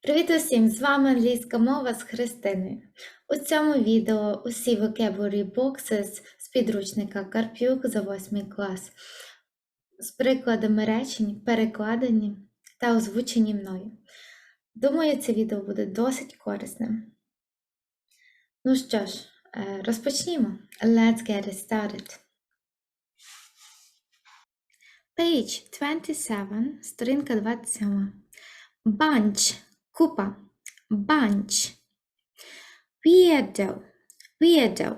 Привіт усім! З вами англійська мова з Христиною. У цьому відео усі vocabulary boxes з підручника КАРП'ЮК за 8 клас з прикладами речень, перекладені та озвучені мною. Думаю, це відео буде досить корисним. Ну що ж, розпочнімо. Let's get it started. Page 27, сторінка 27. Bunch. Купа. Bunch. Weirdo. Weirdo.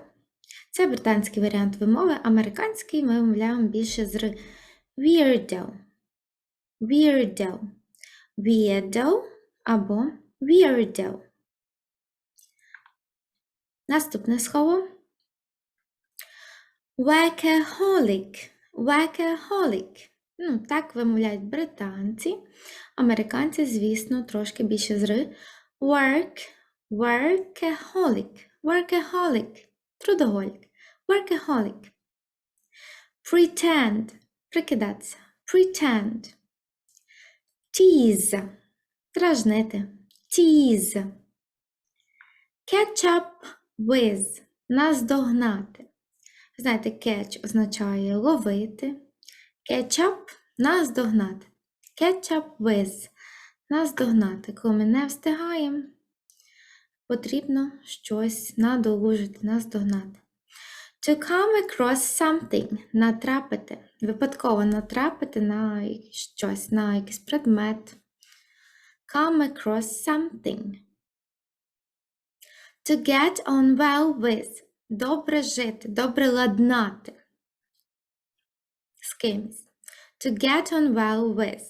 Це британський варіант вимови, американський ми вимовляємо більше з р. Weirdo. Weirdo. Weirdo або weirdo. Наступне слово. Workaholic. Workaholic. Так вимовляють британці. Американці, звісно, трошки більше з р. Workaholic. Workaholic. Трудоголік. Workaholic. Pretend. Прикидатися. Pretend. Tease. Дражнити. Tease. Catch up with. Наздогнати. Знаєте, catch означає ловити. Catch up – наздогнати. Catch up with – наздогнати. Коли ми не встигаємо, потрібно щось надолужити, наздогнати. To come across something – натрапити. Випадково натрапити на щось, на якийсь предмет. Come across something. To get on well with – добре жити, добре ладнати. З кимось. To get on well with.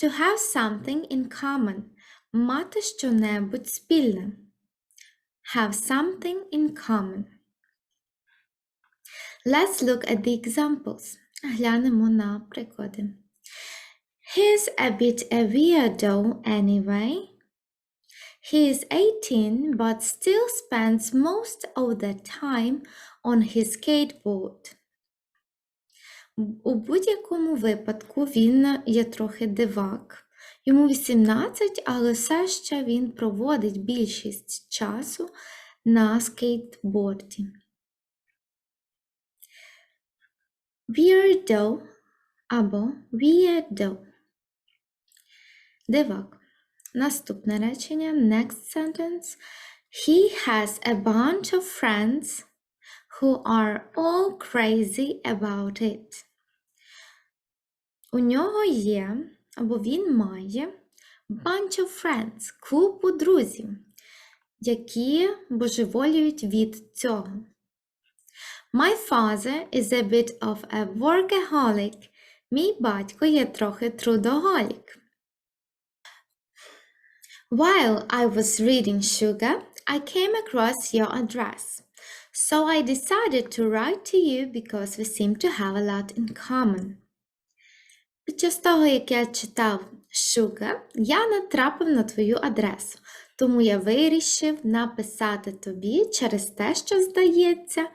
To have something in common. Мати що-небудь спільне. Have something in common. Let's look at the examples. Глянемо на приклади. He's a bit a weirdo anyway. He is 18 but still spends most of the time on his skateboard. У будь-якому випадку він є трохи дивак. Йому 18, але все ще він проводить більшість часу на скейтборді. Weirdo або weirdo. Дивак. Наступне речення. Next sentence. He has a bunch of friends who are all crazy about it. У нього є, або він має, bunch of friends, купу друзів, які божеволіють від цього. My father is a bit of a workaholic. Мій батько є трохи трудоголік. While I was reading Sugar, I came across your address. So I decided to write to you because we seem to have a lot in common. Під час того, як я читав Sugar, я натрапив на твою адресу, тому я вирішив написати тобі через те, що, здається,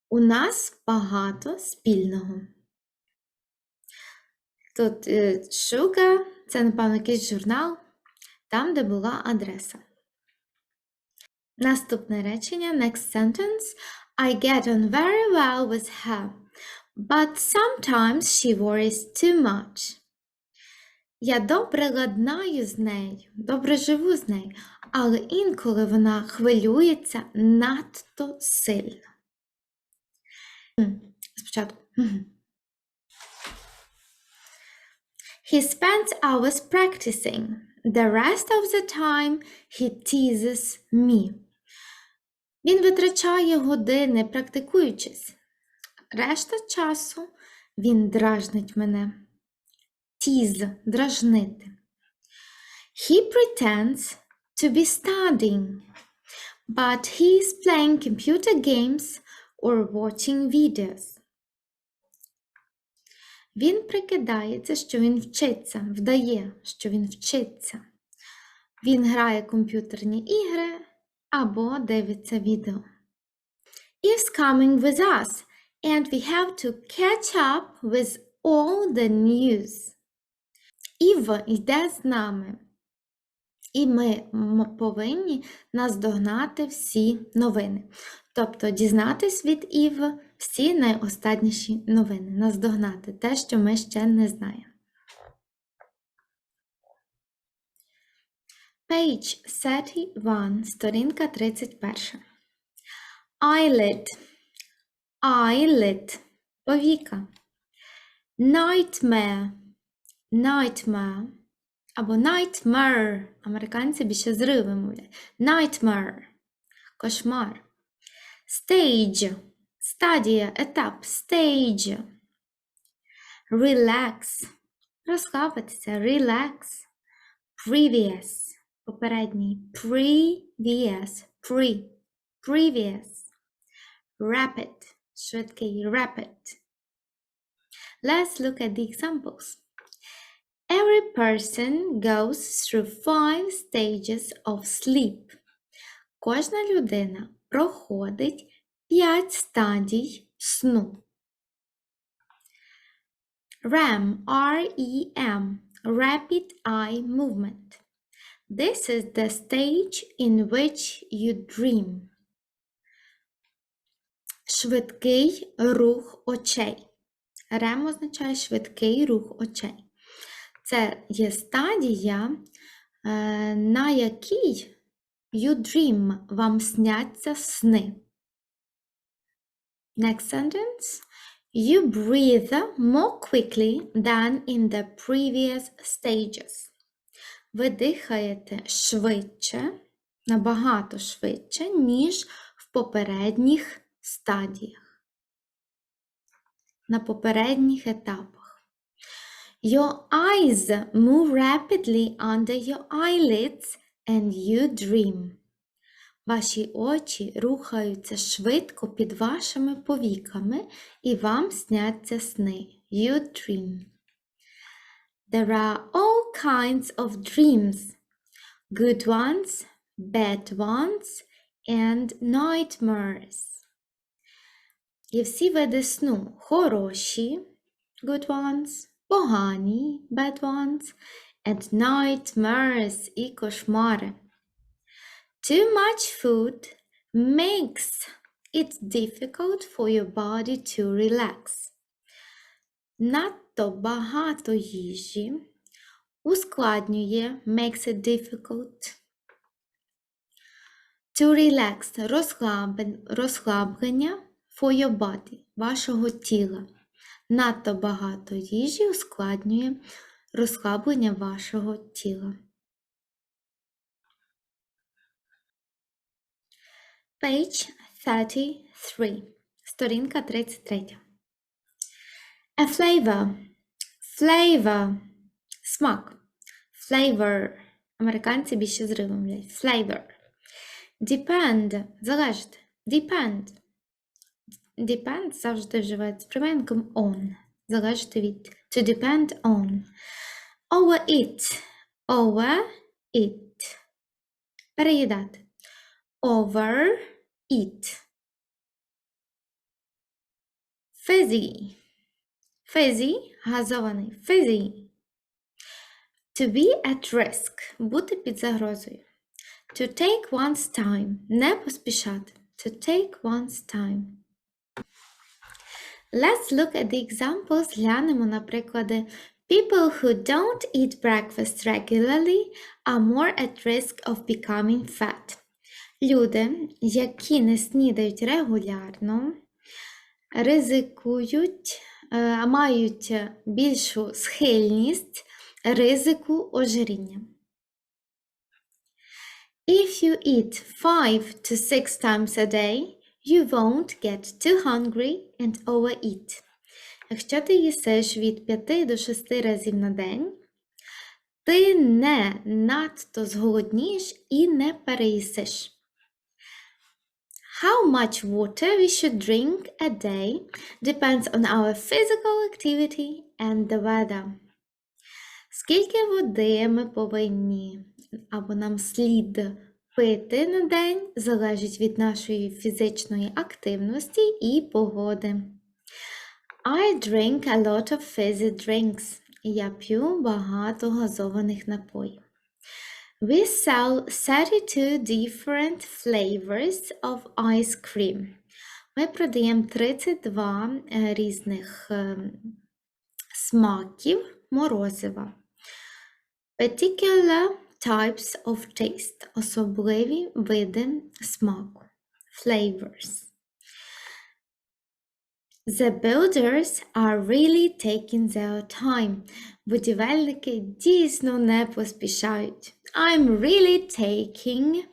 у нас багато спільного. Тут Sugar – це, напевно, якийсь журнал, там, де була адреса. Наступне речення, next sentence. I get on very well with her, but sometimes she worries too much. Я добре ладнаю з нею, добре живу з нею, але інколи вона хвилюється надто сильно. Спочатку. He spends hours practicing. The rest of the time he teases me. Він витрачає години, практикуючись. Решта часу він дражнить мене. Tease – дражнити. He pretends to be studying, but he is playing computer games or watching videos. Він прикидається, що він вчиться, вдає, що він вчиться. Він грає комп'ютерні ігри або дивиться відео. Eve's coming with us, and we have to catch up with all the news. Ів йде з нами, І ми повинні наздогнати всі новини. Тобто дізнатись від Ів всі найостанніші новини. Наздогнати те, що ми ще не знаємо. Page 31, сторінка 31. Eyelid. Eyelid. Повіка. Nightmare. Nightmare. Або nightmare. Американці більше зрив вимовляють. Nightmare. Кошмар. Stage. Стадія, етап. Stage. Relax. Розслабитися. Relax. Previous. Попередній. Previous. Previous. Rapid. Швидкий. Rapid. Let's look at the examples. Every person goes through 5 stages of sleep. Кожна людина проходить 5 стадій сну. REM, R-E-M, Rapid Eye Movement. This is the stage in which you dream. Швидкий рух очей. REM означає швидкий рух очей. Це є стадія, на якій you dream, вам сняться сни. Next sentence. You breathe more quickly than in the previous stages. Ви дихаєте швидше, набагато швидше, ніж в попередніх стадіях, на попередніх етапах. Your eyes move rapidly under your eyelids and you dream. Ваші очі рухаються швидко під вашими повіками і вам сняться сни. You dream. There are all kinds of dreams. Good ones, bad ones, and nightmares. Є всі види сну. Хороші, good ones, погані, bad ones, and nightmares, і кошмари. Too much food makes it difficult for your body to relax. Надто багато їжі ускладнює, makes it difficult. To relax, розслаблення for your body, вашого тіла. Надто багато їжі ускладнює розслаблення вашого тіла. Page 33, сторінка 33. A flavor. Flavor. Смак. Flavor. Американці більше зривом мовляють. Flavor. Depend. Залежить. Depend. Depend завжди вживається прийменком on. Залежить від. To depend on. Overeat. Overeat. Переїдати. Overeat. Fizzy. Fizzy, газований. Fizzy. To be at risk. Бути під загрозою. To take one's time. Не поспішати. To take one's time. Let's look at the examples. Глянемо на приклади. People who don't eat breakfast regularly are more at risk of becoming fat. Люди, які не снідають регулярно, ризикують, мають більшу схильність ризику ожиріння. If you eat 5 to 6 times a day, you won't get too hungry and overeat. Якщо ти їсиш від 5 до 6 разів на день, ти не надто зголоднієш і не переїсиш. How much water we should drink a day depends on our physical activity and the weather. Скільки води ми повинні або нам слід пити на день, залежить від нашої фізичної активності і погоди. I drink a lot of fizzy drinks. Я п'ю багато газованих напоїв. We sell 32 different flavors of ice cream. Ми продаємо 32 різних смаків морозива. Particular types of taste. Особливі види смаку. Flavors. The builders are really taking their time. Будівельники дійсно не поспішають. I'm really taking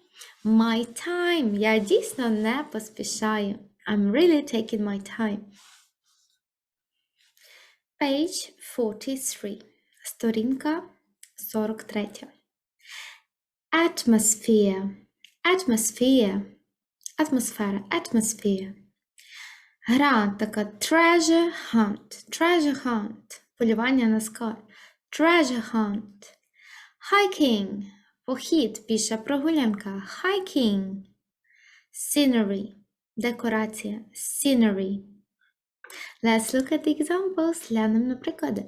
my time. Я дійсно не поспішаю. I'm really taking my time. Page 43. Сторінка 43. Atmosphere. Atmosphere. Атмосфера. Atmosphere. Гра така treasure hunt. Treasure hunt. Полювання на скарб. Treasure hunt. Hiking. Похід, піша прогулянка. Hiking. Scenery. Декорація. Scenery. Let's look at the examples. Глянемо на приклади.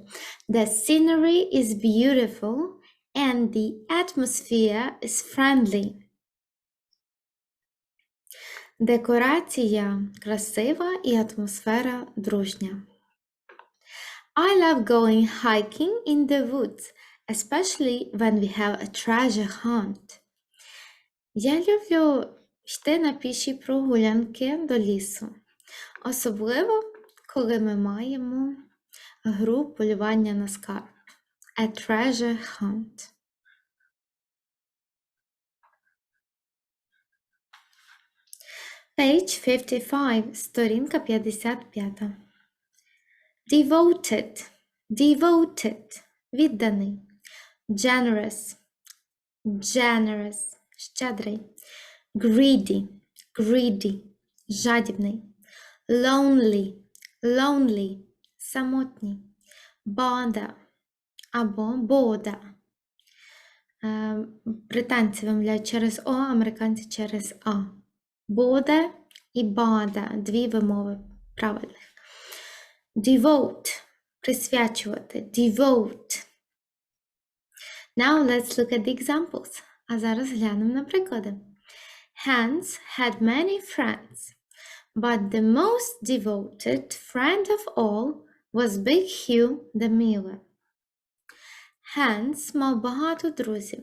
The scenery is beautiful and the atmosphere is friendly. Декорація красива і атмосфера дружня. I love going hiking in the woods, especially when we have a treasure hunt. Я люблю йти на піші прогулянки до лісу, особливо, коли ми маємо гру полювання на скарб. A treasure hunt. Page 55, сторінка 55. Devoted. Devoted. Відданий. Generous. Generous. Щедрий. Greedy. Greedy. Жадібний. Lonely. Lonely. Самотній. Bother. Або bother. Британці вимовляють через О, американці через А. Bother і bother. Дві вимови правильних. Devote. Присвячувати. Devote. Now let's look at the examples. А зараз глянемо на приклади. Hans had many friends, but the most devoted friend of all was Big Hugh the Miller. Hans мав багато друзів,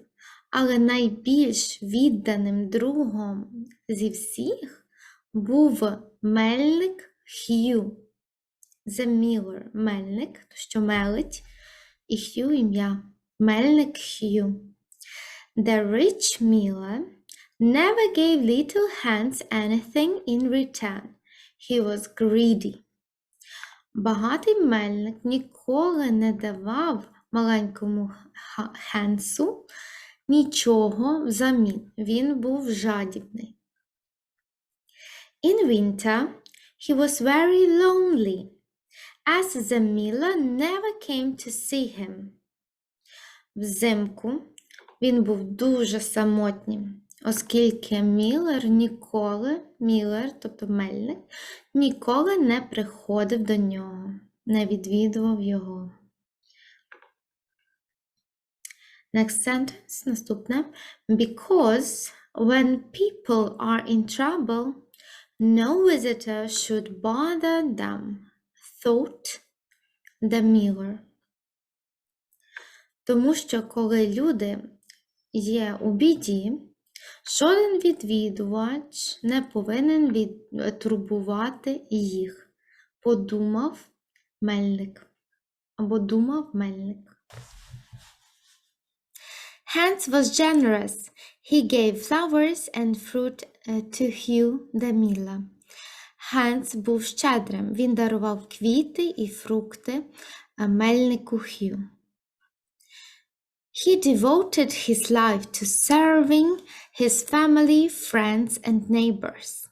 але найбільш відданим другом зі всіх був мельник Хью. The Miller – мельник, що мелить, і Хью – ім'я. Мельник Хью. The rich miller never gave little Hans anything in return. He was greedy. Багатий мельник ніколи не давав маленькому Хенсу нічого взамін. Він був жадібний. In winter, he was very lonely, as the miller never came to see him. Взимку він був дуже самотнім, оскільки Міллер, тобто мельник, ніколи не приходив до нього, не відвідував його. Next sentence, наступне. Because when people are in trouble, no visitor should bother them, thought the miller. Тому що коли люди є у біді, жоден відвідувач не повинен турбувати їх, подумав мельник, або думав мельник. Hans was generous. He gave flowers and fruit to Hugh the miller. Hans був щедрим. Він дарував квіти і фрукти мельнику Хью. He devoted his life to serving his family, friends and neighbors.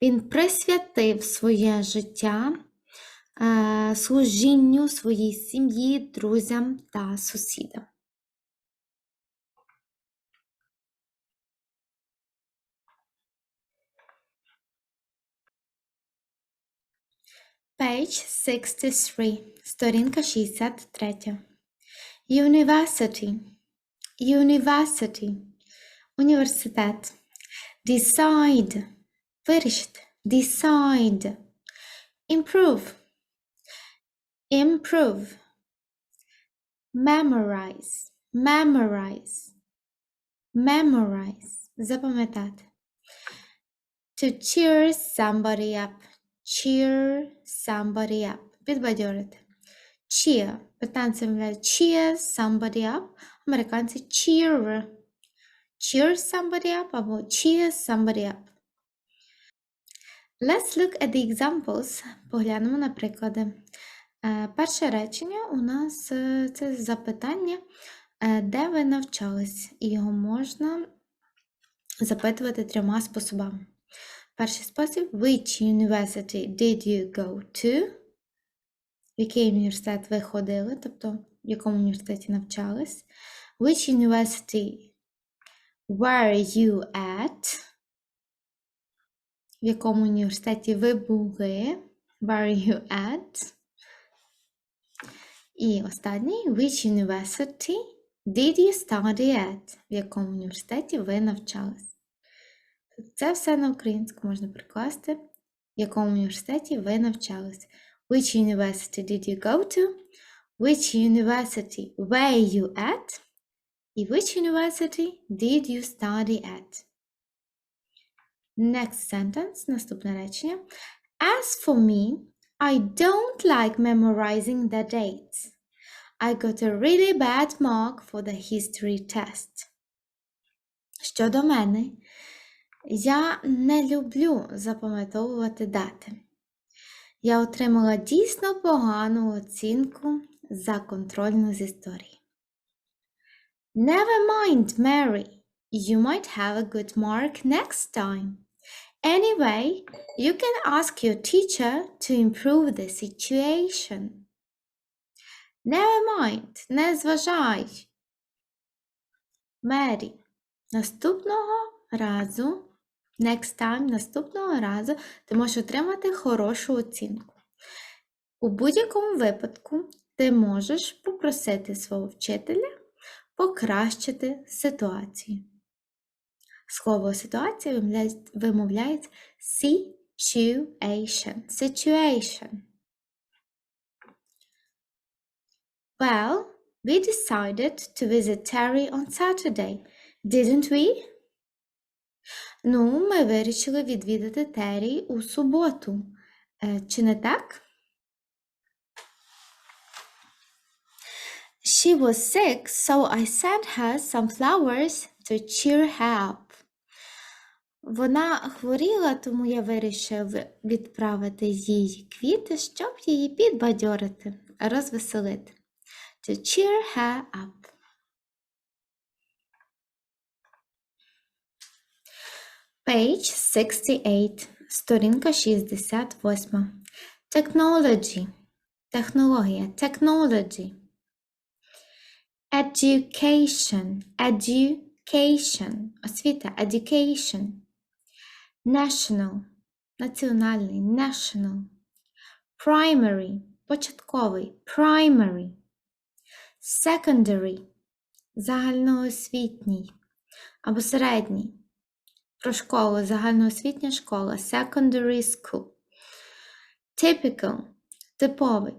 Він присвятив своє життя служінню своїй сім'ї, друзям та сусідам. Page 63, сторінка 63. University. University – університет. Decide – вирішити. Decide. Improve – improve. Memorize – memorize. Memorize – запам'ятати. To cheer somebody up. Cheer somebody up. Підбадьорити. Cheer. Британці вимовляють cheer somebody up. Американці cheer. Cheer somebody up або cheer somebody up. Let's look at the examples. Поглянемо на приклади. Перше речення у нас це запитання, де ви навчались. І його можна запитувати 3 способами. Перший спосіб – Which university did you go to? В який університет ви ходили, тобто в якому університеті навчались. Which university were you at? В якому університеті ви були. Were you at? І останній. Which university did you study at? В якому університеті ви навчались. Це все на українську можна прикласти. В якому університеті ви навчались. Which university did you go to? Which university were you at? І which university did you study at? Next sentence, наступне речення. As for me, I don't like memorizing the dates. I got a really bad mark for the history test. Щодо мене, я не люблю запам'ятовувати дати. Я отримала дійсно погану оцінку за контрольну з історії. Never mind, Mary. You might have a good mark next time. Anyway, you can ask your teacher to improve the situation. Never mind, не зважай. Mary, наступного разу, next time, наступного разу ти можеш отримати хорошу оцінку. У будь-якому випадку ти можеш попросити свого вчителя покращити ситуацію. Слово ситуація вимовляється situation. Situation. Well, we decided to visit Terry on Saturday, didn't we? Ну, ми вирішили відвідати Террі у суботу. Чи не так? She was sick, so I sent her some flowers to cheer her up. Вона хворіла, тому я вирішив відправити їй квіти, щоб її підбадьорити, розвеселити. To cheer her up. Page 68, сторінка 68. Technology. Технологія. Technology. Education. Education. Освіта. Education. National. Національний. National. Primary. Початковий. Primary. Secondary. Загальноосвітній. Або середній. Про школу. Загальноосвітня школа. Secondary school. Typical. Типовий.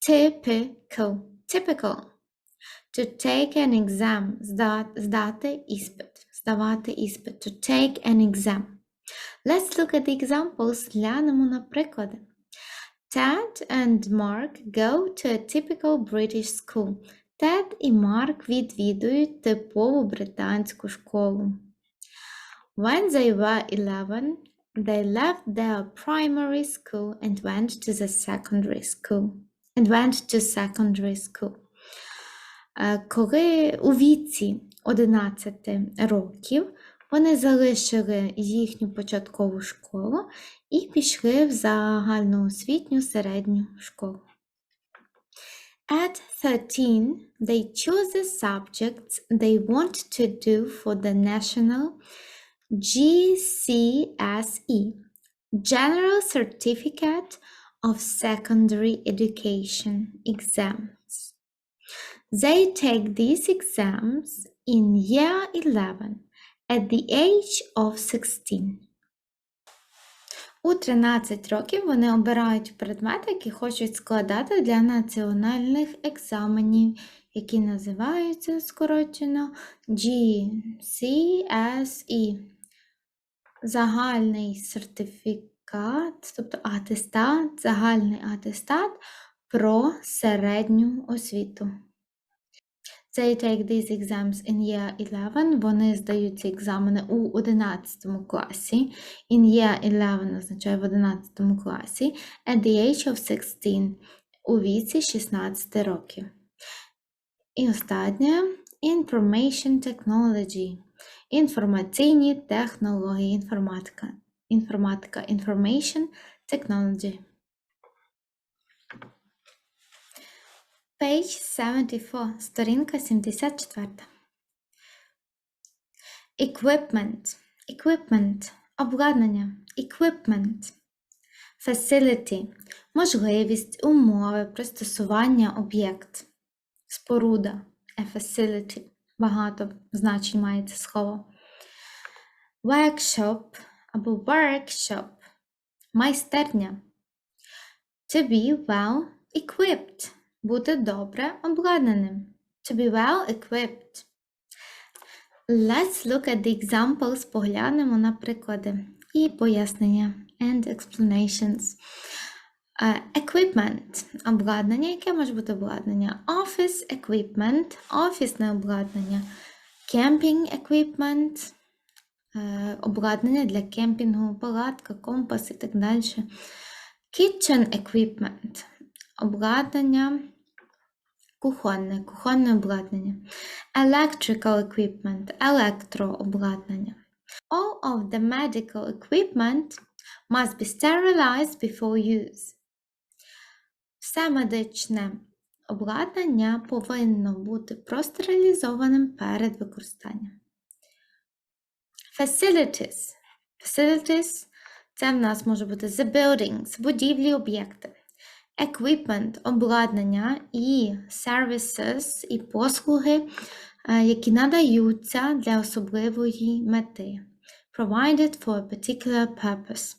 Typical. Typical. To take an exam. Здати іспит. Здавати іспит. To take an exam. Let's look at the examples. Глянемо на приклади. Ted and Mark go to a typical British school. Тед і Марк відвідують типову британську школу. When they were 11, they left their primary school and went to secondary school. Коли у віці 11 років вони залишили їхню початкову школу і пішли в загальноосвітню середню школу. At 13, they chose the subjects they want to do for the national GCSE, General Certificate of Secondary Education exams. They take these exams in year 11 at the age of 16. У 13 років вони обирають предмети, які хочуть складати для національних екзаменів, які називаються скорочено GCSE. Загальний сертифікат, тобто атестат, загальний атестат про середню освіту. They take these exams in year 11. Вони здають ці екзамени у 11 класі. In year 11 означає в 11 класі. At the age of 16. У віці 16 років. І останнє. Information technology. Інформаційні технології. Інформатика. Information technology. Page 74, сторінка 74. Equipment, обладнання. Equipment. Facility, можливість, умови, пристосування, об'єкт. Споруда. A facility. Багато значень має це слово. Workshop або workshop. Майстерня. To be well equipped. Бути добре обладнаним. To be well equipped. Let's look at the examples. Поглянемо на приклади і пояснення. And explanations. Equipment. Обладнання. Яке може бути обладнання? Office equipment. Офісне обладнання. Camping equipment. Обладнання для кемпінгу, палатка, компас і так далі. Kitchen equipment. Обладнання кухонне обладнання. Electrical equipment, електрообладнання. All of the medical equipment must be sterilized before use. Все медичне обладнання повинно бути простерилізованим перед використанням. Facilities. Facilities – це в нас може бути the buildings, будівлі, об'єкти. Equipment – обладнання і services, і послуги, які надаються для особливої мети. Provided for a particular purpose.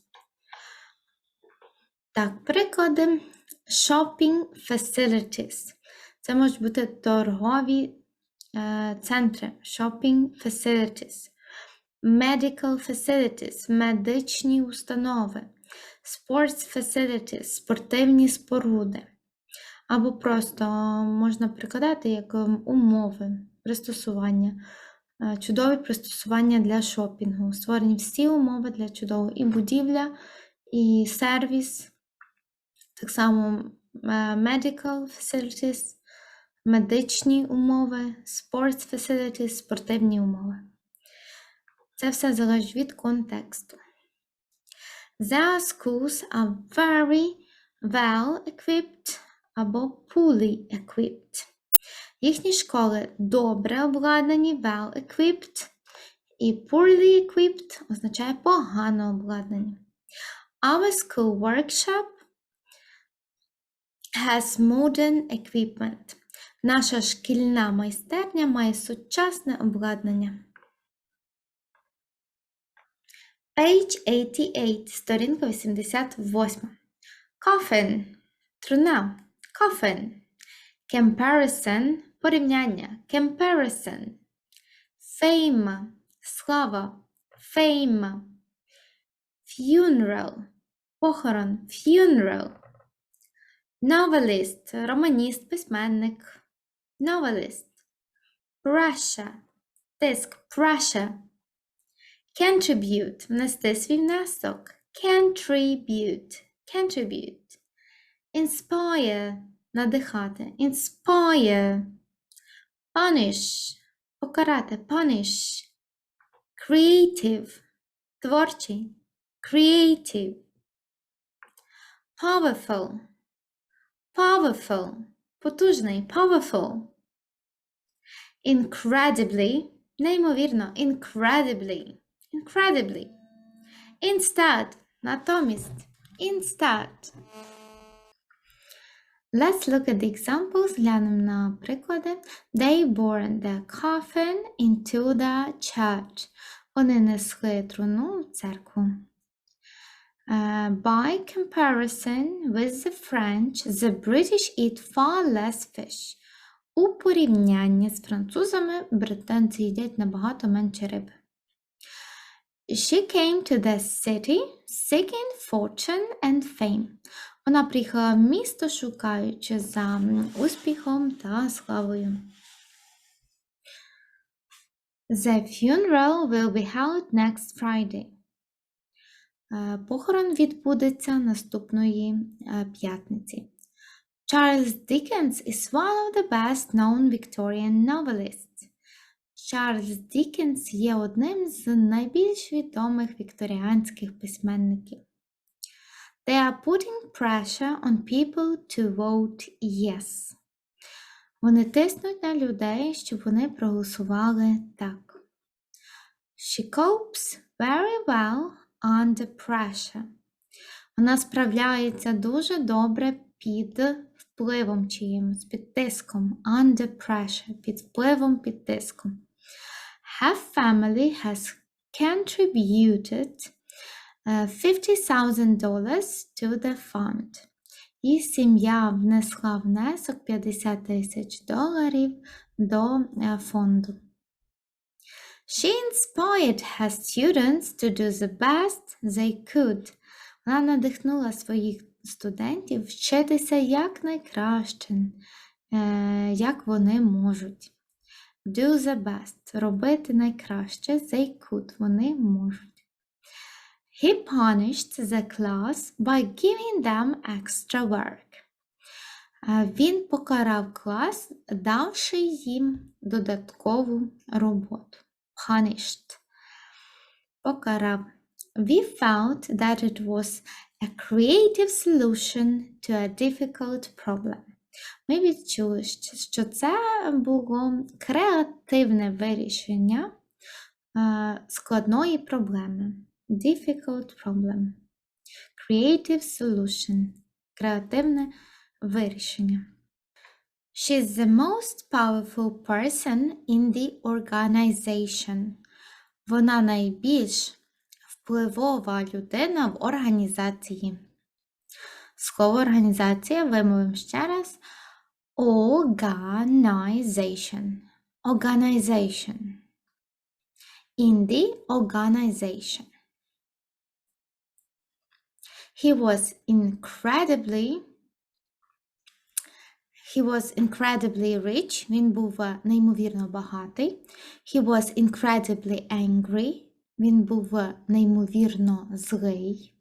Так, приклади. Shopping facilities. Це можуть бути торгові центри. Shopping facilities. Medical facilities. Медичні установи. Sports facilities – спортивні споруди. Або просто можна прикладати як умови, пристосування. Чудові пристосування для шопінгу. Створені всі умови для чудового. І будівля, і сервіс. Так само medical facilities, медичні умови, sports facilities, спортивні умови. Це все залежить від контексту. Their schools are very well equipped або poorly equipped. Їхні школи добре обладнані, well equipped, і poorly equipped означає погано обладнані. Our school workshop has modern equipment. Наша шкільна майстерня має сучасне обладнання. Page 88, сторінка 88. Coffin, труна, coffin. Comparison, порівняння, comparison. Fame, слава, fame. Funeral, похорон, funeral. Novelist, романіст, письменник, novelist. Pressure, тиск, pressure. Contribute – внести свій внесок. Contribute. Inspire – надихати. Inspire. Punish – покарати. Punish. Creative – творчий. Creative. Powerful – потужний. Powerful. Incredibly – неймовірно. Incredibly. Instead – натомість. Instead. Let's look at the examples. Глянемо на приклади. They bore the coffin into the church. Вони несли труну в церкву. By comparison with the French, the British eat far less fish. У порівнянні з французами, британці їдять набагато менше риби. She came to the city seeking fortune and fame. Вона приїхала в місто, шукаючи за успіхом та славою. The funeral will be held next Friday. Похорон відбудеться наступної п'ятниці. Charles Dickens is one of the best-known Victorian novelists. Чарльз Діккенс є одним з найбільш відомих вікторіанських письменників. They are putting pressure on people to vote yes. Вони тиснуть на людей, щоб вони проголосували так. She copes very well under pressure. Вона справляється дуже добре під впливом чиїмось, під тиском. Under pressure, під впливом, під тиском. Her family has contributed $50,000 to the fund. Її сім'я внесла внесок $50,000 до фонду. She inspired her students to do the best they could. Вона надихнула своїх студентів вчитися якнайкраще, як вони можуть. Do the best. Робити найкраще. They could. Вони можуть. He punished the class by giving them extra work. Він покарав клас, давши їм додаткову роботу. Punished. Покарав. We felt that it was a creative solution to a difficult problem. Ми відчули, що це було креативне вирішення складної проблеми. Difficult problem. Creative solution. Креативне вирішення. She's the most powerful person in the organization. Вона найбільш впливова людина в організації. Слово організація вимовимо ще раз. Organization. Organization. In the organization. He was incredibly rich. Він був неймовірно багатий. He was incredibly angry. Він був неймовірно злий,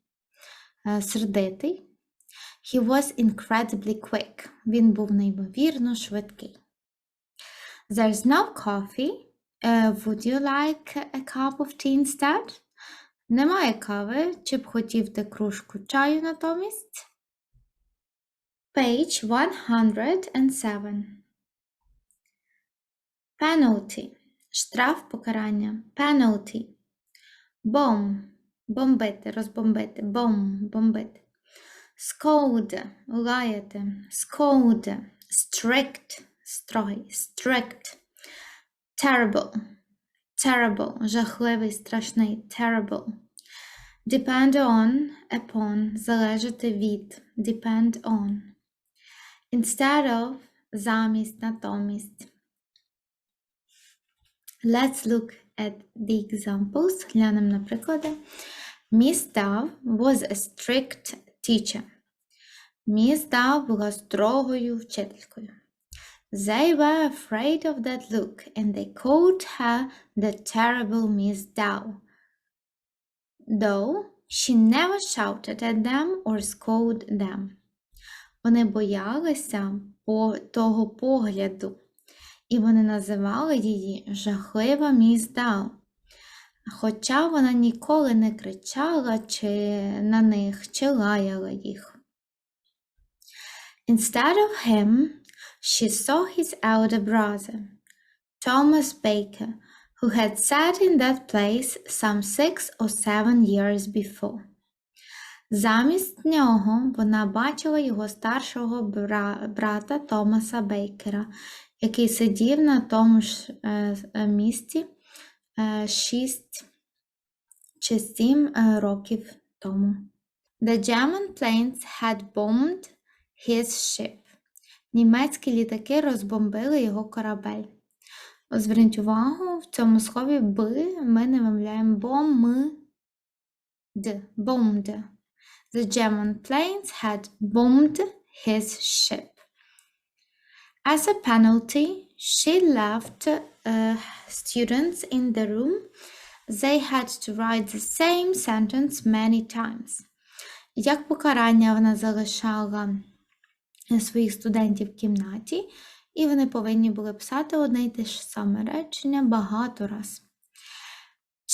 сердитий. He was incredibly quick. Він був неймовірно швидкий. There's no coffee. Would you like a cup of tea instead? Немає кави. Чи б хотів ти кружку чаю натомість? Page 107. Penalty. Штраф, покарання. Penalty. Bomb. Бомбити, розбомбити. Bomb. Бомбити. Scold. Лаяти. Scold. Strict. Строгий. Strict. Terrible. Terrible. Жахливий, страшний. Terrible. Depend on, upon. Залежати від. Depend on. Instead of. Замість, натомість. Let's look at the examples. Глянемо на приклади. Miss Dove was a strict teacher. Miss Dove була строгою вчителькою. They were afraid of that look, and they called her the terrible Miss Dove. Though she never shouted at them or scolded them. Вони боялися того погляду, і вони називали її жахлива міс Дав. Хоча вона ніколи не кричала на них, чи лаяла їх. Instead of him, she saw his elder brother, Thomas Baker, who had sat in that place some 6 or 7 years before. Замість нього вона бачила його старшого брата Томаса Бейкера, який сидів на тому ж місці 6 чи 7 років тому. The German planes had bombed his ship. Німецькі літаки розбомбили його корабель. Зверніть увагу, в цьому слові «би» ми не вимовляємо «bombed». Bombed. The German planes had bombed his ship. As a penalty, she left students in the room. They had to write the same sentence many times. Як покарання вона залишала своїх студентів в кімнаті, і вони повинні були писати одне й те ж саме речення багато раз.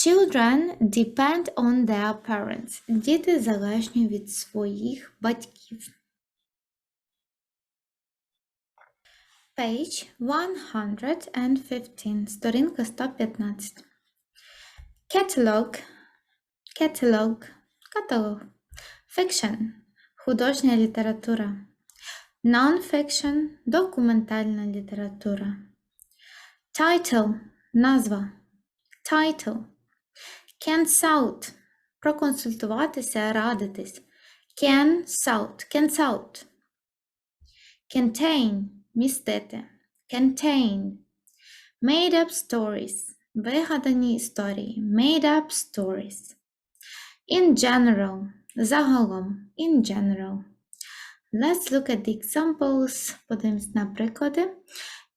Children depend on their parents. Діти залежні від своїх батьків. Page 115, сторінка 115. Catalog, каталог. Fiction, художня література. Non-fiction, документальна література. Title, назва. Title. Consult, проконсультуватися, радитись. Consult. Contain, містити. Contain. Made up stories, вигадані історії. Made up stories. In general, загалом. In general. Let's look at the examples. Подивимось на приклади.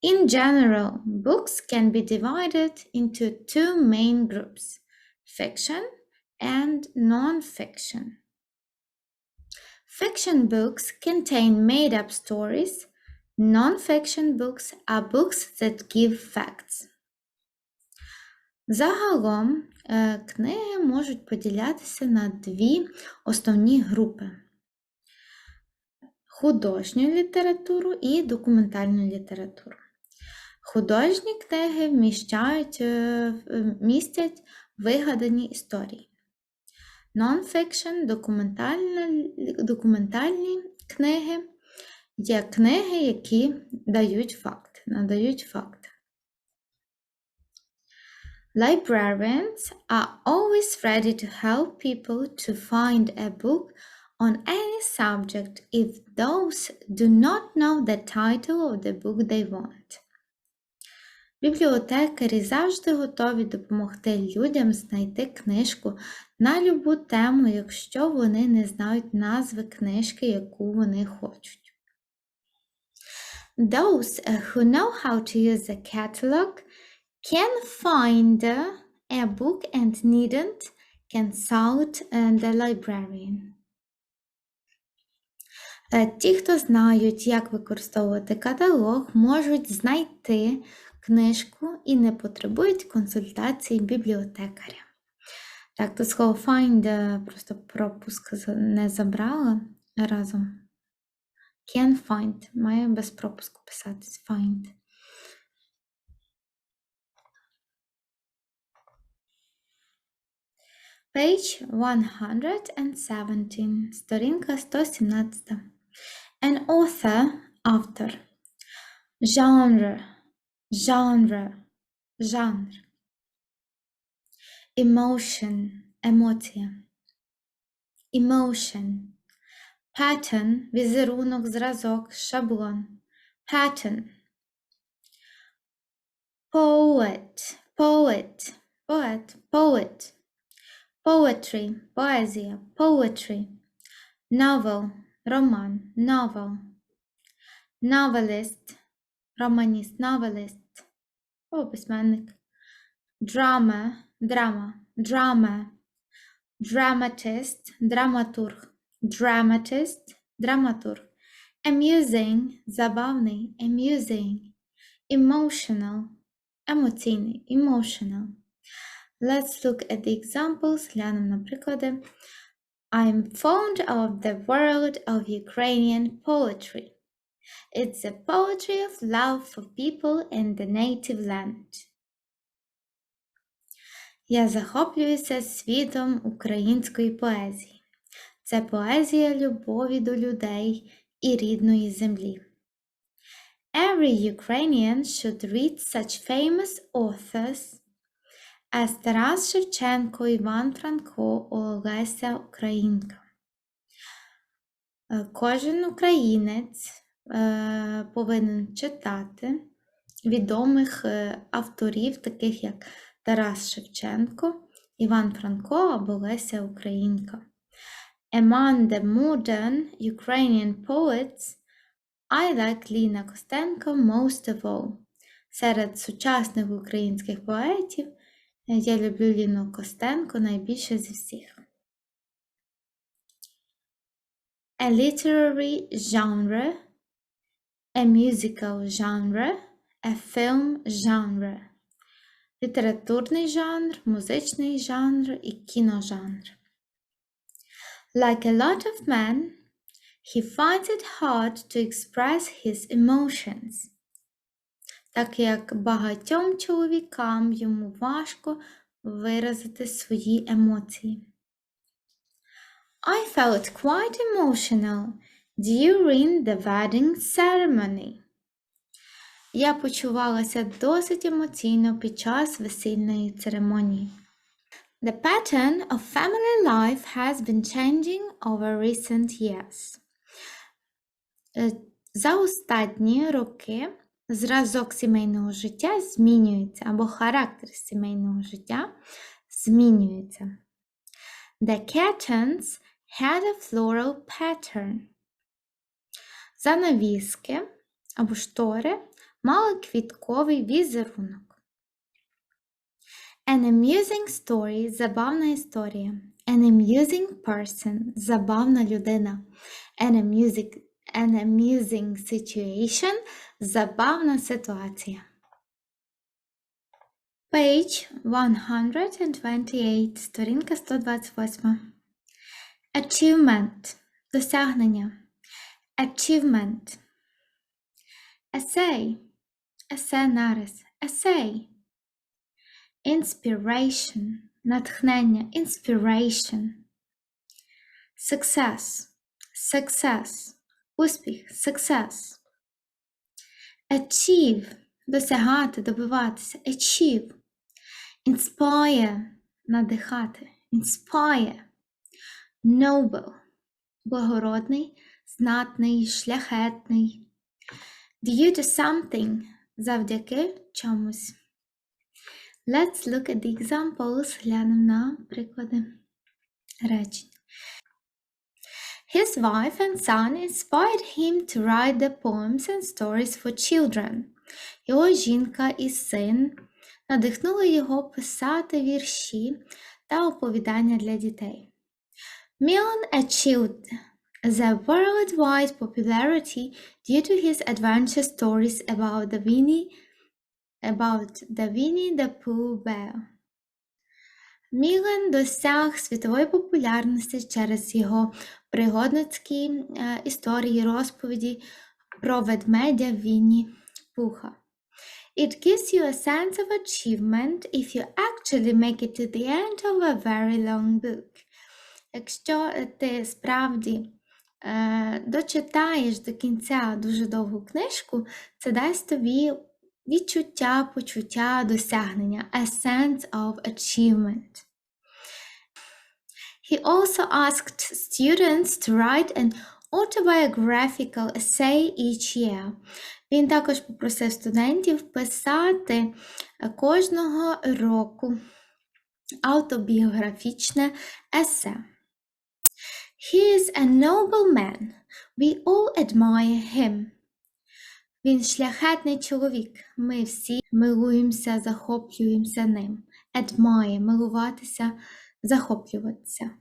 In general, books can be divided into two main groups, fiction and non-fiction. Fiction books contain made-up stories. Non-fiction books are books that give facts. Загалом, книги можуть поділятися на дві основні групи. Художню літературу і документальну літературу. Художні книги містять вигадані історії. Non-fiction, документальні книги є книги, які надають факти. Librarians are always ready to help people to find a book on any subject if those do not know the title of the book they want. Бібліотекарі завжди готові допомогти людям знайти книжку на любу тему, якщо вони не знають назви книжки, яку вони хочуть. Those who know how to use the catalog can find a book and needn't consult the librarian. Ті, хто знають, як використовувати каталог, можуть знайти книжку і не потребують консультації бібліотекаря. Так, тут слово find, просто пропуск не забрала разом. Can find, має без пропуску писатись find. Page 117, сторінка 117. An author, автор. Genre. Emotion, емоція. Emotion. Pattern, візерунок, зразок, шаблон. Pattern. Poet. Poetry, поезія, poetry. Novel, роман, novel. Novelist, романіст, novelist. Письменник. Drama. Dramatist, драматург. Драматург. Amusing, забавний, amusing. Emotional, емоційний, emotional. Let's look at the examples. Глянемо на приклади. I'm fond of the world of Ukrainian poetry. It's the poetry of love for people in the native land. Я захоплююся світом української поезії. Це поезія любові до людей і рідної землі. Every Ukrainian should read such famous authors as Тарас Шевченко, Іван Франко, Олеся Українка. Кожен українець повинен читати відомих авторів, таких як Тарас Шевченко, Іван Франко або Леся Українка. Among the modern Ukrainian poets, I like Ліна Костенко most of all. Серед сучасних українських поетів я люблю Ліну Костенко найбільше зі всіх. A literary genre, a musical genre, a film genre. Літературний жанр, музичний жанр і кіножанр. Like a lot of men, he finds it hard to express his emotions. Так як багатьом чоловікам йому важко виразити свої емоції. I felt quite emotional during the wedding ceremony. Я почувалася досить емоційно під час весільної церемонії. The pattern of family life has been changing over recent years. За останні роки зразок сімейного життя змінюється, або характер сімейного життя змінюється. The curtains had a floral pattern. Занавіски або штори мали квітковий візерунок. An amusing story – забавна історія. An amusing person – забавна людина. An amusing situation – забавна ситуація. Page 128, сторінка 128. Achievement – досягнення. Achievement. Essay – есе-нарис. Essay. Inspiration – натхнення. Inspiration. Success – success. Успіх. Success. Achieve – досягати, добиватися. Achieve. Inspire – надихати. Inspire. Noble – благородний, знатний, шляхетний. Due to something – завдяки чомусь. Let's look at the examples. Глянемо на приклади речень. His wife and son inspired him to write the poems and stories for children. Його жінка і син надихнули його писати вірші та оповідання для дітей. Milan achieved the worldwide popularity due to his adventure stories about the Winnie the Pooh bear. Мілан досяг світової популярності через його пригодницькі історії, розповіді про ведмедя Вінні Пуха. It gives you a sense of achievement if you actually make it to the end of a very long book. Якщо ти справді дочитаєш до кінця дуже довгу книжку, це дасть тобі відчуття, почуття, досягнення, a sense of achievement. He also asked students to write an autobiographical essay each year. Він також попросив студентів писати кожного року автобіографічне есе. He is a noble man. We all admire him. Він шляхетний чоловік. Ми всі милуємося, захоплюємося ним. Admire – милуватися, захоплюватися.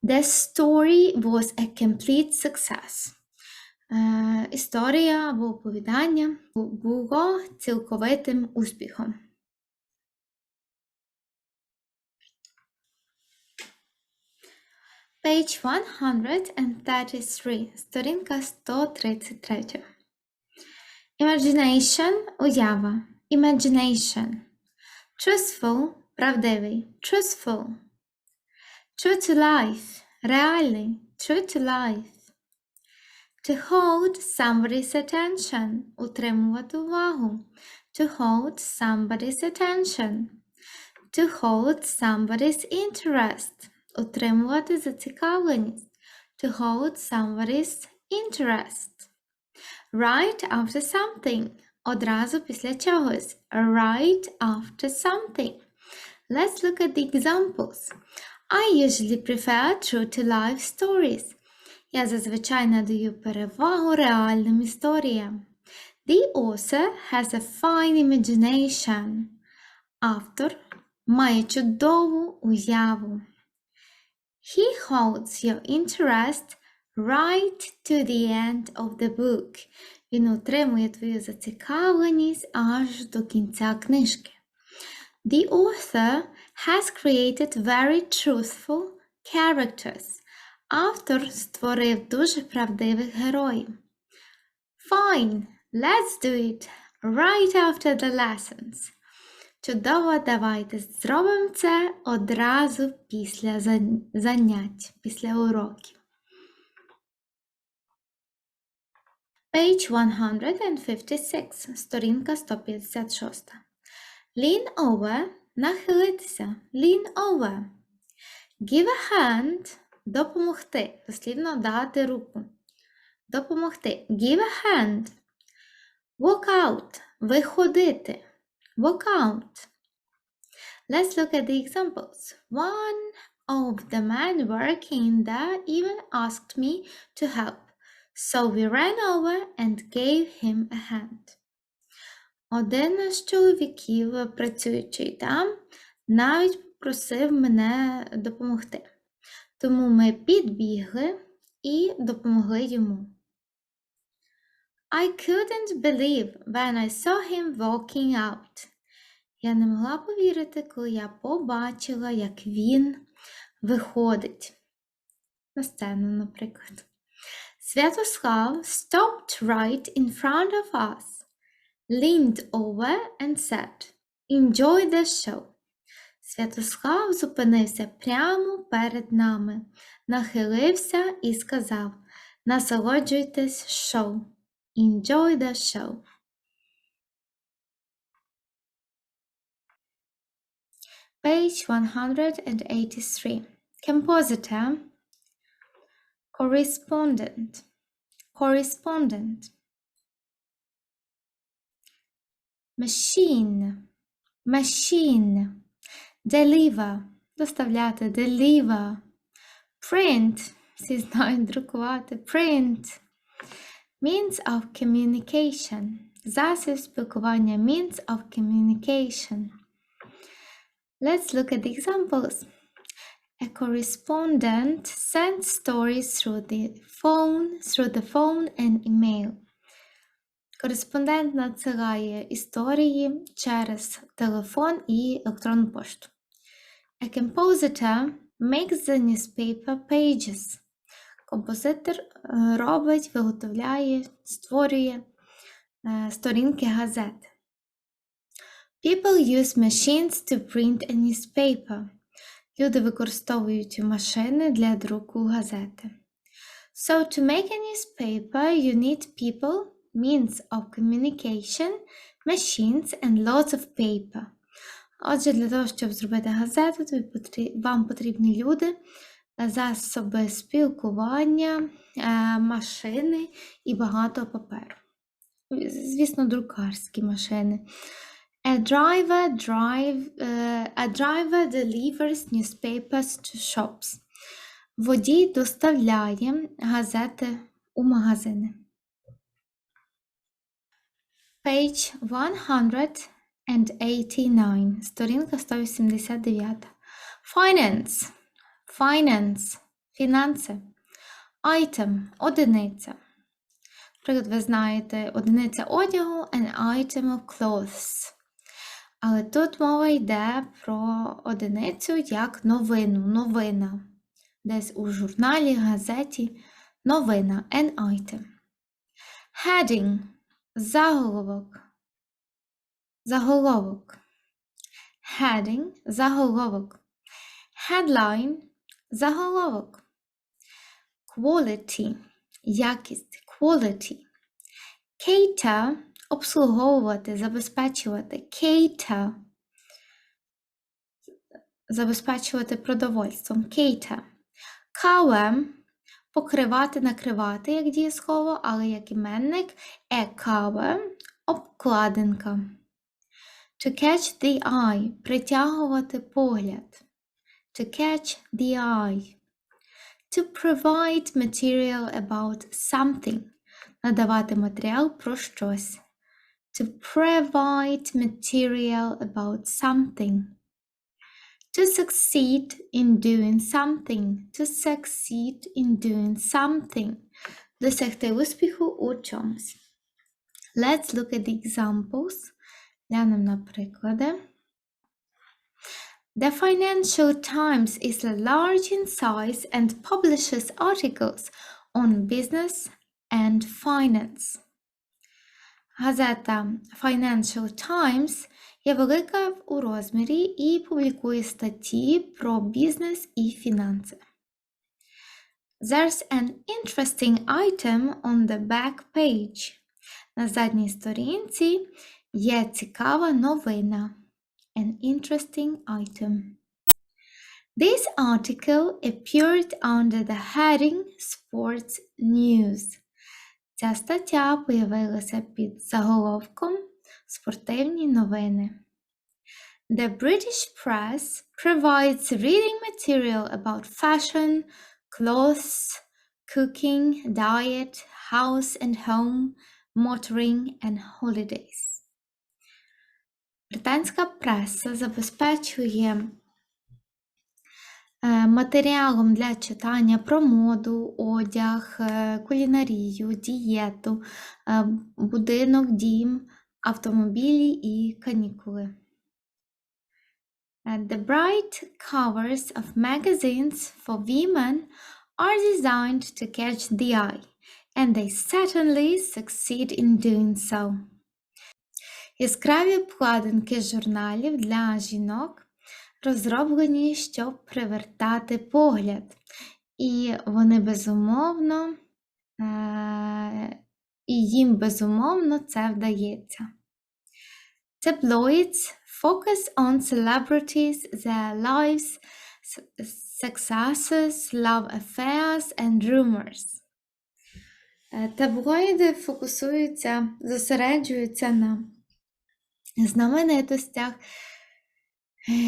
The story was a complete success. Історія або оповідання було цілковитим успіхом. Page 133, сторінка 133. Imagination – уява. Imagination. Truthful – правдивий. Truthful. True to life реальний, true to life. To hold somebody's attention, утримувати увагу. To hold somebody's attention. To hold somebody's interest, утримувати зацікавленість. To hold somebody's interest. Right after something, одразу після чогось. Right after something. Let's look at the examples. I usually prefer true-to-life stories. Я зазвичай надаю перевагу реальним історіям. The author has a fine imagination. Автор має чудову уяву. He holds your interest right to the end of the book. Він утримує твою зацікавленість аж до кінця книжки. The author has created very truthful characters. Автор створив дуже правдивих героїв. Fine, let's do it right after the lessons. Чудово, давайте зробимо це одразу після занять, після уроків. Page 156, сторінка 156. Lean over, нахилитися. Lean over. Give a hand, допомогти. Дослівно дати руку. Допомогти. Give a hand. Walk out, виходити. Walk out. Let's look at the examples. One of the men working there even asked me to help, so we ran over and gave him a hand. Один з чоловіків, працюючий там, навіть попросив мене допомогти. Тому ми підбігли і допомогли йому. I couldn't believe when I saw him walking out. Я не могла повірити, коли я побачила, як він виходить. На сцену, наприклад. Святослав stopped right in front of us, leaned over and said, "Enjoy the show." Святослав зупинився прямо перед нами, нахилився і сказав, насолоджуйтесь шоу. Enjoy the show. Page 183. Compositor. Correspondent. Correspondent. Machine. Machine. Deliver. Доставляти. Deliver. Print. Всі знають друкувати. Print. Means of communication. Засіб спілкування. Means of communication. Let's look at the examples. A correspondent sends stories through the phone and email. Кореспондент надсилає історії через телефон і електронну пошту. A compositor makes the newspaper pages. Композитор робить, виготовляє, створює сторінки газет. People use machines to print a newspaper. Люди використовують машини для друку газети. So to make a newspaper, you need people, means of communication, machines and lots of paper. Отже, для того, щоб зробити газету, вам потрібні люди, засоби спілкування, машини і багато паперу. Звісно, друкарські машини. A driver delivers newspapers to shops. Водій доставляє газети у магазини. Page 189, сторінка 189. Finance. Finance. Фінанси. Item. Одиниця. Наприклад, ви знаєте, одиниця одягу an item of clothes. Але тут мова йде про одиницю як новину, новина. Десь у журналі, газеті, новина, an item. Heading. Заголовок. Заголовок. Heading. Заголовок. Headline. Заголовок. quality, якість, quality. Cater – обслуговувати, забезпечувати, cater – забезпечувати продовольством, cater. Cover – покривати, накривати, як дієслово, але як іменник, cover – обкладинка. To catch the eye – притягувати погляд. To catch the eye. To provide material about something – надавати матеріал про щось. To provide material about something. To succeed in doing something. To succeed in doing something. Досягти успіху у чомусь. Let's look at the examples. Глянемо на приклади. The Financial Times is large in size and publishes articles on business and finance. Газета Financial Times є велика у розмірі і публікує статті про бізнес і фінанси. There's an interesting item on the back page. На задній сторінці є цікава новина. An interesting item. This article appeared under the heading Sports News. Ця стаття появилася під заголовком «Спортивні новини». The British press provides reading material about fashion, clothes, cooking, diet, house and home, motoring and holidays. Британська преса забезпечує матеріалом для читання про моду, одяг, кулінарію, дієту, будинок, дім, автомобілі і канікули. The bright covers of magazines for women are designed to catch the eye, and they certainly succeed in doing so. Яскраві обкладинки журналів для жінок розроблені, щоб привертати погляд. І вони безумовно, їм безумовно це вдається. Tabloids focus on celebrities, their lives, successes, love affairs and rumors. Таблоїди зосереджуються на знаменитостях,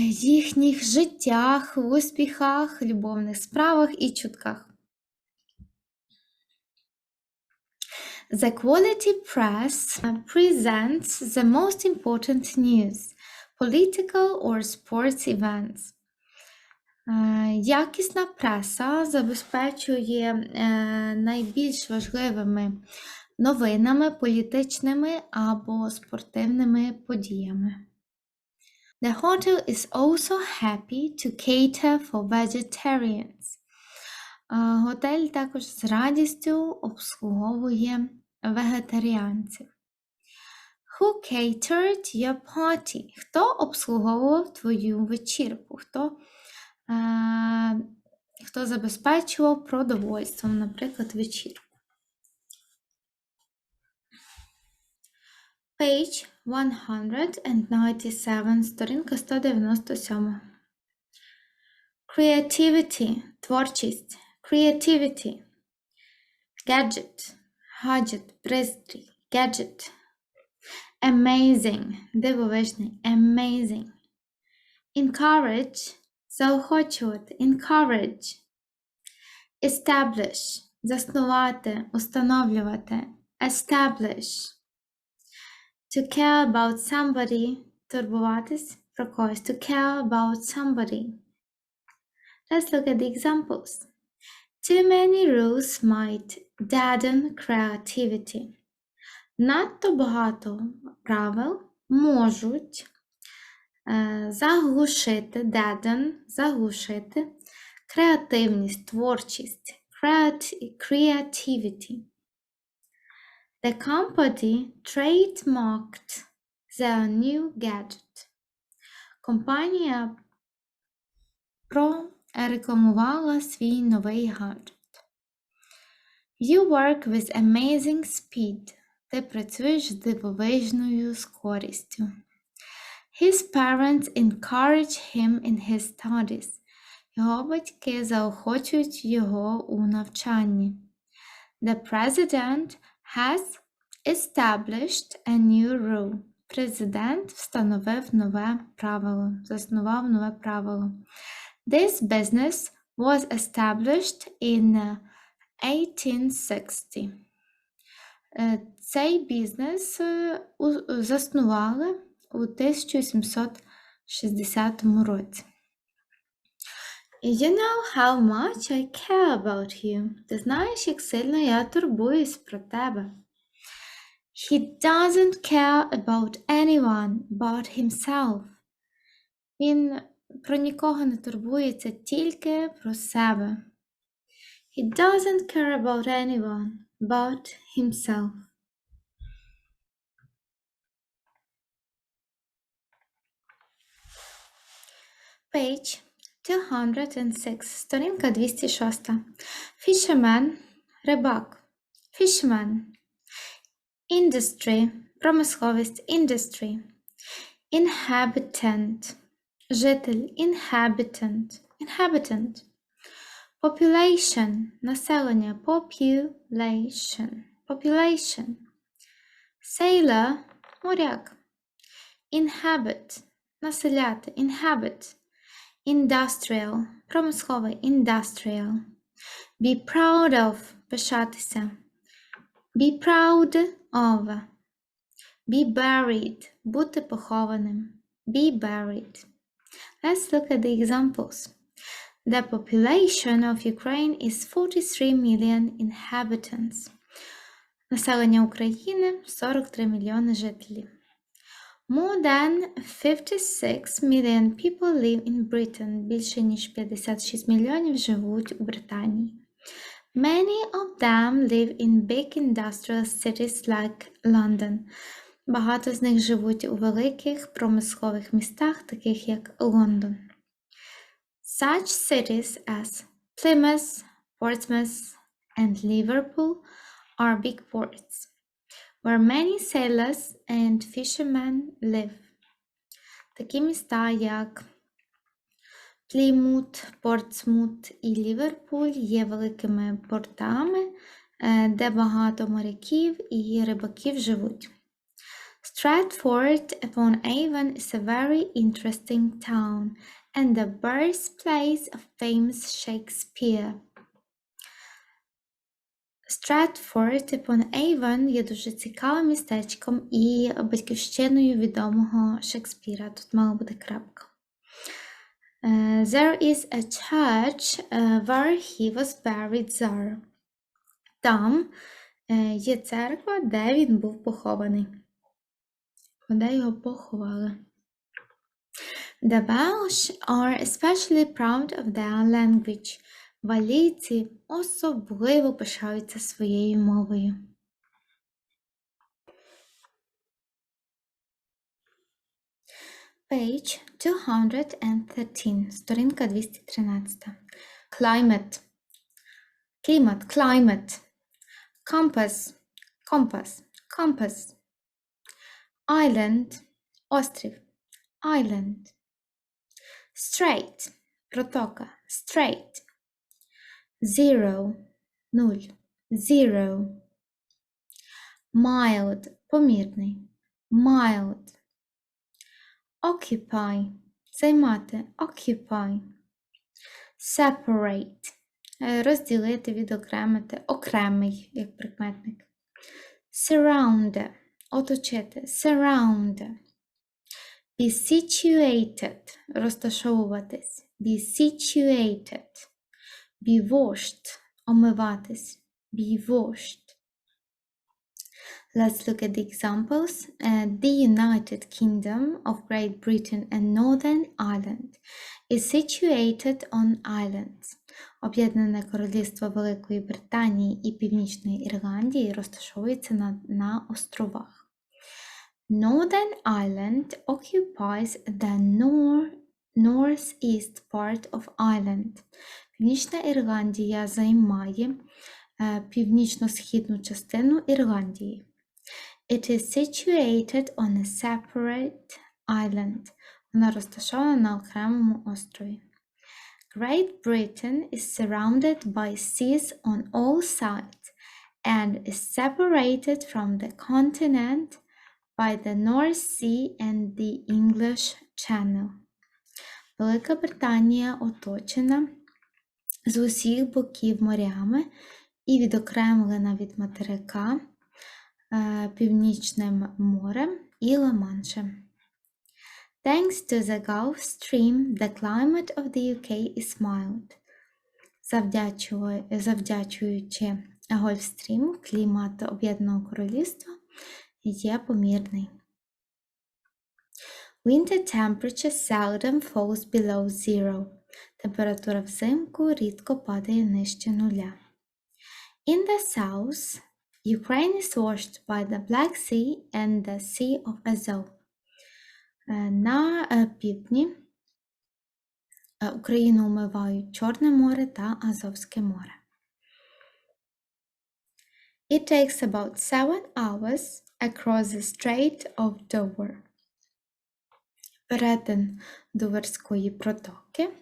їхніх життях, успіхах, любовних справах і чутках. The quality press presents the most important news, political or sports events. Якісна преса забезпечує найбільш важливими новинами, політичними або спортивними подіями. The hotel is also happy to cater for vegetarians. Готель також з радістю обслуговує вегетаріанців. Who catered your party? Хто обслуговував твою вечірку? Хто забезпечував продовольством, наприклад, вечірку? Page 197, сторінка 197. Creativity, творчість. Creativity. Gadget, гаджет, пристрій. Gadget. Amazing, дивовижний. Amazing. Encourage, заохочувати. Encourage. Establish, заснувати, установлювати. Establish. To care about somebody, турбуватись про когось. To care about somebody. Let's look at the examples. Too many rules might deaden creativity. Надто багато правил можуть заглушити, заглушити креативність, творчість, creativity. The company trademarked their new gadget. Компанія прорекламувала свій новий гаджет. You work with amazing speed. Ти працюєш з дивовижною скорістю. His parents encourage him in his studies. Його батьки заохочують його у навчанні. The president has established a new rule. Президент встановив нове правило, заснував нове правило. This business was established in 1860. Цей бізнес заснували у 1860 році. You know how much I care about you. Ти знаєш, як сильно я турбуюсь про тебе. He doesn't care about anyone but himself. Він про нікого не турбується, тільки про себе. He doesn't care about anyone but himself. Page 206, сторінка 206. Fisherman, рибак. Fisherman. Industry, промисловість, industry. Inhabitant, житель, inhabitant, inhabitant. Population, населення, population, population. Sailor, моряк. Inhabit, населяти, inhabit. Industrial, промисловий, industrial. Be proud of, пишатися. Be proud of. Be buried, бути похованим. Be buried. Let's look at the examples. The population of Ukraine is 43 million inhabitants. Населення України 43 мільйони жителів. More than 56 million people live in Britain. Більше ніж 56 мільйонів живуть у Британії. Many of them live in big industrial cities like London. Багато з них живуть у великих промислових містах, таких як Лондон. Such cities as Plymouth, Portsmouth, and Liverpool are big ports, where many sailors and fishermen live. Такі міста, як Плімут, Портсмут і Ліверпуль є великими портами, де багато моряків і рибаків живуть. Stratford-upon-Avon is a very interesting town and the birthplace of famous Shakespeare. Stratford-upon-Avon є дуже цікавим містечком і батьківщиною відомого Шекспіра. Тут мала бути крапка. There is a church where he was buried there. Там є церква, де він був похований. Де його поховали. The Welsh are especially proud of their language. Валійці особливо пишаються своєю мовою. Page 213, сторінка 213. Climate. Клімат, climate. Compass, compass, compass. Island, острів, island. Strait, протока, strait. Zero, нуль, zero. Mild, помірний, mild. Occupy, займати, occupy. Separate, розділити, відокремити, окремий, як прикметник. Surround, оточити, surround. Be situated, розташовуватись, be situated. Be washed, омиватись, be washed. Let's look at the examples. The United Kingdom of Great Britain and Northern Ireland is situated on islands. Об'єднане Королівство Великої Британії і Північної Ірландії розташовується на островах. Northern Ireland occupies the northeast part of Ireland. Північна Ірландія займає північно-східну частину Ірландії. It is situated on a separate island. Вона розташована на окремому острові. Great Britain is surrounded by seas on all sides and is separated from the continent by the North Sea and the English Channel. Велика Британія оточена з усіх боків морями і відокремлена від материка Північним морем і Ла-Маншем. Thanks to the Gulf Stream, the climate of the UK is mild. Завдячуючи Гольфстріму, клімат Об'єднаного Королівства є помірний. Winter temperature seldom falls below zero. Температура взимку рідко падає нижче нуля. In the south, Ukraine is washed by the Black Sea and the Sea of Azov. На півдні Україну омивають Чорне море та Азовське море. It takes about 7 hours across the Strait of Dover. Перетин Доверської протоки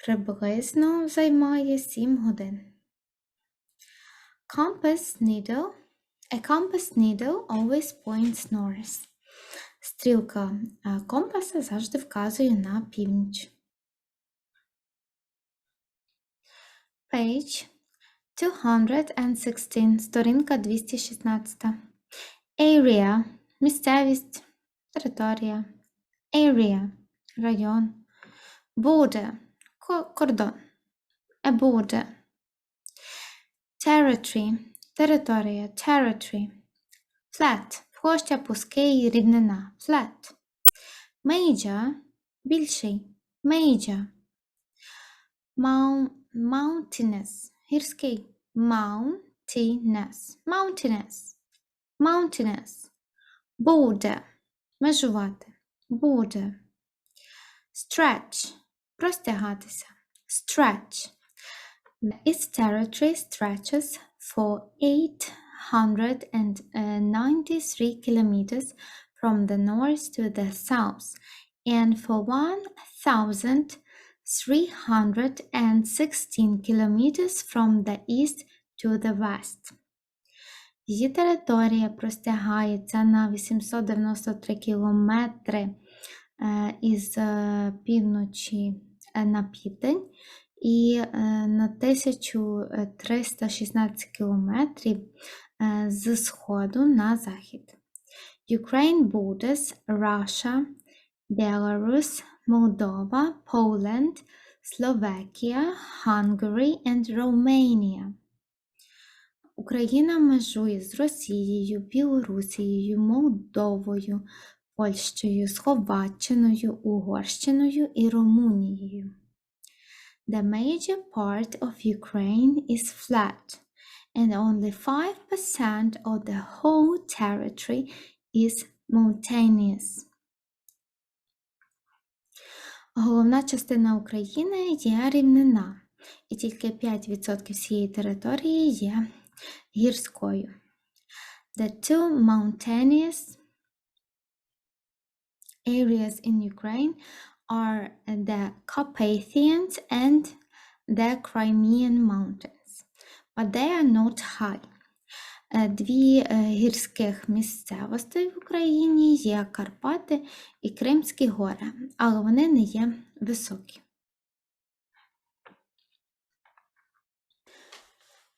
приблизно займає 7 годин. A compass needle always points north. Стрілка компаса завжди вказує на північ. Page 216, сторінка 216. Area – місцевість, територія. Area – район. Border – кордон. A border. Territory – територія, territory. Flat – площа, пуский, рівнина, flat. Major – більший, major. Mountainous – гірський, mountainous, mountainous, mountainous. Border – межувати, border. Stretch – простягатися, stretch. Its territory stretches for 893 kilometers from the north to the south and for 1,316 kilometers from the east to the west. Її територія простягається на 893 кілометри із півночі на південь і на 1316 кілометрів з сходу на захід. Ukraine borders Russia, Belarus, Moldova, Poland, Slovakia, Hungary and Romania. Україна межує з Росією, Білорусією, Молдовою, Польщею, Словаччиною, Угорщиною і Румунією. The major part of Ukraine is flat, and only 5% of the whole territory is mountainous. Головна частина України є рівнина, і тільки 5% всієї території є гірською. The two mountainous areas in Ukraine are the Carpathians and the Crimean Mountains, but they are not high. Дві гірських місцевостей в Україні є Карпати і Кримські гори, але вони не є високі.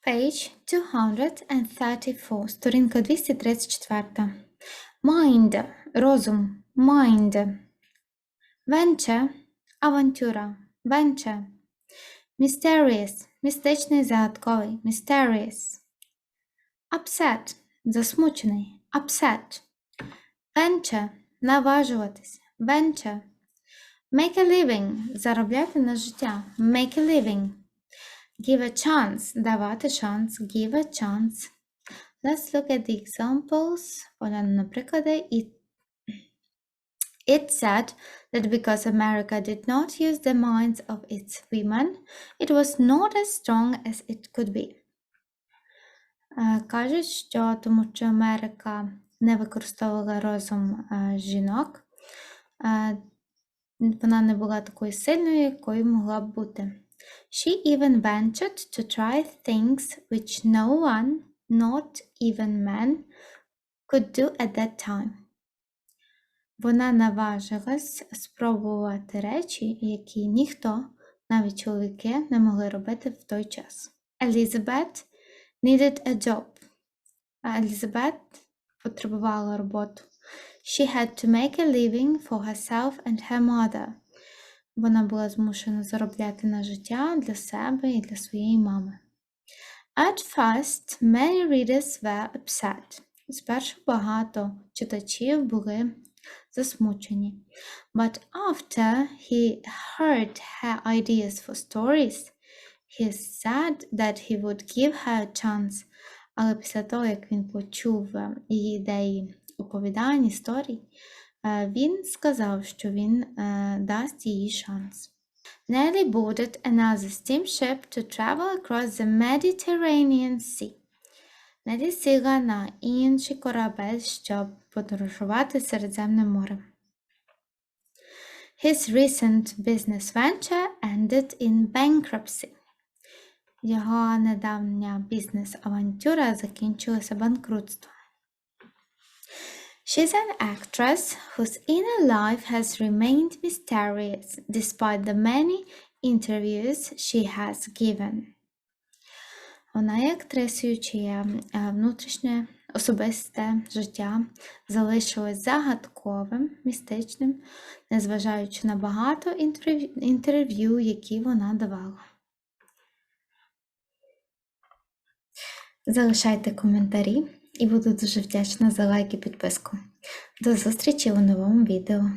Page 234, сторінка 234. Mind – розум, mind. Venture – авантюра, venture. Mysterious – містичний, загадковий, mysterious. Upset – засмучений, upset. Venture – наважуватися, venture. Make a living – заробляти на життя, make a living. Give a chance – давати шанс, give a chance. Let's look at the examples. Поглянемо на приклади. It said that because America did not use the minds of its women, it was not as strong as it could be. Кажуть, що тому що Америка не використовувала розум жінок, вона не була такою сильною, якою могла б бути. She even ventured to try things which no one, not even men, could do at that time. Вона наважилась спробувати речі, які ніхто, навіть чоловіки, не могли робити в той час. Elizabeth needed a job. Елізабет потребувала роботу. She had to make a living for herself and her mother. Вона була змушена заробляти на життя для себе і для своєї мами. At first, many readers were upset. Спершу багато читачів були засмучені. But after he heard her ideas for stories, he said that he would give her a chance. Але після того, як він почув її ідеї оповідань, історій, він сказав, що він дасть їй шанс. Nelly boarded another steamship to travel across the Mediterranean Sea. Нелі сіла на інший корабель, щоб подорожувати Середземним морем. His recent business venture ended in bankruptcy. Його недавня бізнес-авантюра закінчилася банкрутством. She's an actress whose inner life has remained mysterious despite the many interviews she has given. Вона є актрисою, чиє внутрішнє особисте життя залишилось загадковим, містичним, незважаючи на багато інтерв'ю, які вона давала. Залишайте коментарі і буду дуже вдячна за лайк і підписку. До зустрічі у новому відео.